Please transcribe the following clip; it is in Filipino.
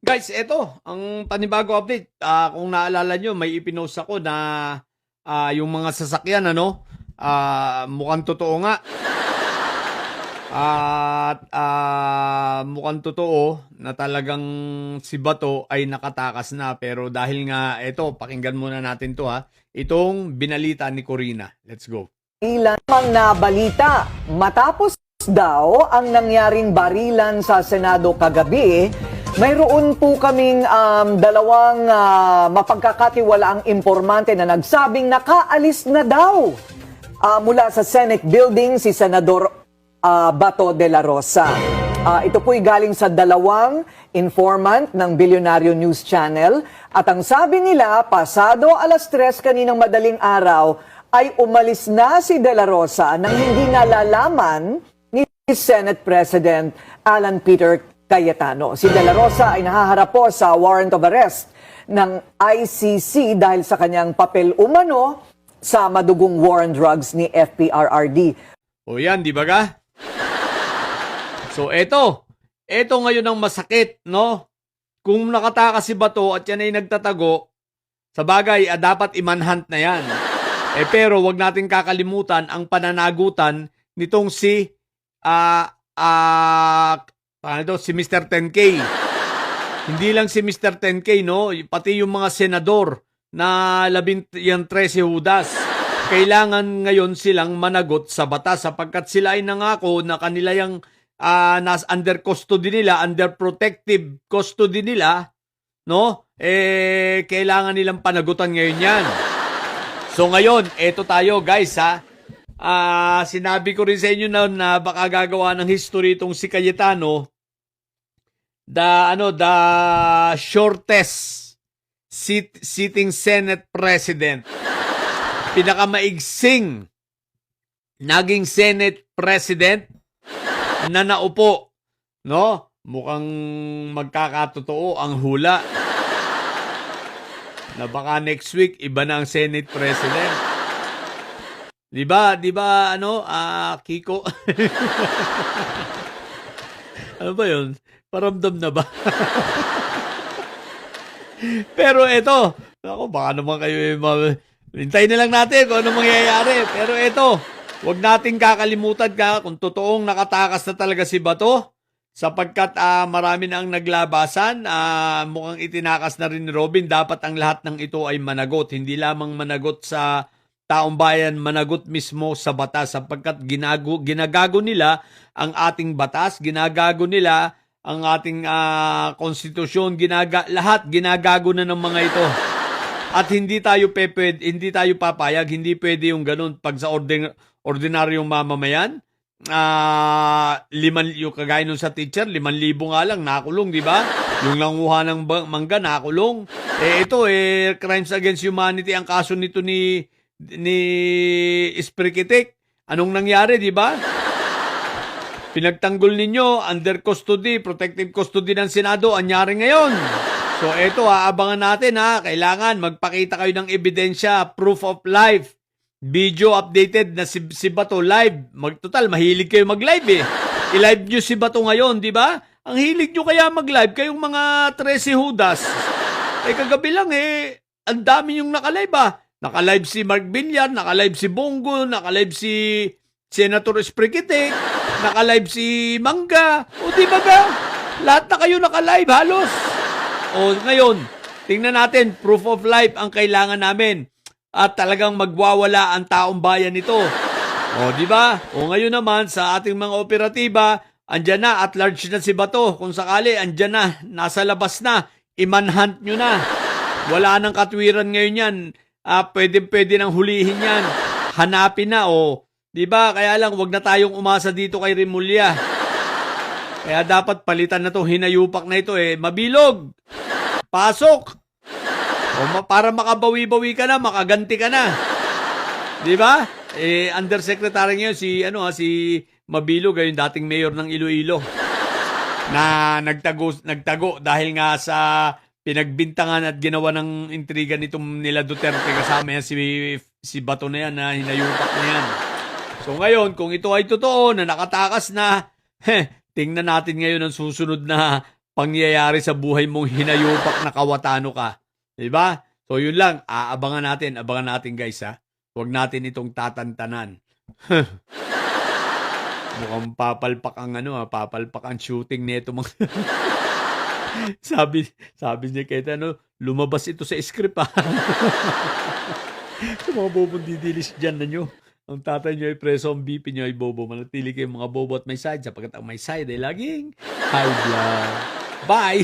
Guys, eto ang panibago update. Kung naalala nyo, may ipinost ako na yung mga sasakyan, mukhang totoo nga. At mukhang totoo na talagang si Bato ay nakatakas na. Pero dahil nga, eto, pakinggan muna natin to ha. Itong binalita ni Corina. Let's go. Ilan na balita, matapos daw ang nangyaring barilan sa Senado kagabi, mayroon po kaming dalawang mapagkakatiwalaang impormante na nagsabing nakaalis na daw mula sa Senate building si Senador Bato de la Rosa. Ito po'y galing sa dalawang informant ng Bilyonaryo News Channel at ang sabi nila, pasado alas 3 kaninang madaling araw, ay umalis na si De La Rosa nang hindi nalalaman ni Senate President Alan Peter Cayetano. Si De La Rosa ay nahaharap po sa warrant of arrest ng ICC dahil sa kanyang papel umano sa madugong war on drugs ni FPRRD. O yan, di ba ka? So eto ngayon ang masakit, no? Kung nakatakas si Bato at yan ay nagtatago, sa bagay, dapat i-manhunt na yan. Pero wag natin kakalimutan ang pananagutan nitong si si Mr. 10K. Hindi lang si Mr. 10K, no? Pati yung mga senador na 13 Judas. Kailangan ngayon silang managot sa batas sapagkat sila ay nangako na kanila yung under custody nila, under protective custody nila, no? Kailangan nilang panagutan ngayon yan. So ngayon, eto tayo guys ha. Sinabi ko rin sa inyo na baka gagawa ng history itong si Cayetano. The shortest sitting Senate President. Pinakamaigsing naging Senate President na naupo. No? Mukhang magkakatotoo ang hula na baka next week iba na ang Senate President. Di ba Kiko? Ano ba yun? Paramdam na ba? Pero eto, ako baka naman kayo hintayin na lang natin kung ano mangyayari. Pero eto, wag nating kakalimutan kung totoong nakatakas na talaga si Bato. Sapagkat marami na ang naglabasan, mukhang itinakas na rin ni Robin, dapat ang lahat ng ito ay managot. Hindi lamang managot sa taong bayan, managot mismo sa batas. Sapagkat ginagago nila ang ating batas, ginagago nila ang ating konstitusyon, lahat ginagago na ng mga ito. At hindi tayo papayag, hindi pwede yung ganun pag sa ordinaryong mamamayan. Yung kagaya nun sa teacher, 5,000 nga lang nakulong, di ba? Yung nanguha ng mangga nakulong. Ito crimes against humanity ang kaso nito ni Esprikitik. Anong nangyari, di ba? Pinagtanggol ninyo under custody, protective custody ng Senado, anyari ngayon. So ito aabangan natin kailangan magpakita kayo ng ebidensya, proof of life. Video updated na si Bato live. Total, mahilig kayo mag-live I-live nyo si Bato ngayon, di ba? Ang hilig nyo kaya mag-live, kayong mga 13 Judas. Kagabi lang ang dami yung nakalive Nakalive si Mark Villar, nakalive si Bongo, nakalive si Senator Esprikitik, nakalive si Mangga. O di ba ga? Lahat na kayo nakalive halos. O ngayon, tingnan natin, proof of life ang kailangan namin. At talagang magwawala ang taong bayan nito. O, di ba? O ngayon naman sa ating mga operatiba, andyan na, at large na si Bato. Kung sakali, andyan na, nasa labas na, i-manhunt nyo na. Wala nang katwiran ngayon yan. Pwede nang hulihin yan. Hanapin na, di ba? Kaya lang, wag na tayong umasa dito kay Remulla. Kaya dapat palitan na to, hinayupak na ito mabilog. Pasok. Para makabawi-bawi ka na, makaganti ka na. Di ba? Undersecretary ngayon si Mabilog, yung dating mayor ng Iloilo. Na nagtago dahil nga sa pinagbintangan at ginawa ng intriga nitong nila Duterte, kasama yan si Bato na yan, na hinayupak na yan. So ngayon, kung ito ay totoo na nakatakas na, tingnan natin ngayon ang susunod na pangyayari sa buhay mong hinayupak na kawatano ka. Diba? So yun lang, abangan natin guys ha. Huwag natin itong tatantanan. Mukhang papalpak ang shooting nito mga sabi niya kahit lumabas ito sa script ha. Sa mga bobong didilis dyan na nyo. Ang tatay nyo ay preso, ang BP nyo ay bobo. Manatili kayong mga bobo at may side sapagkat ang may side ay laging high blood. Bye!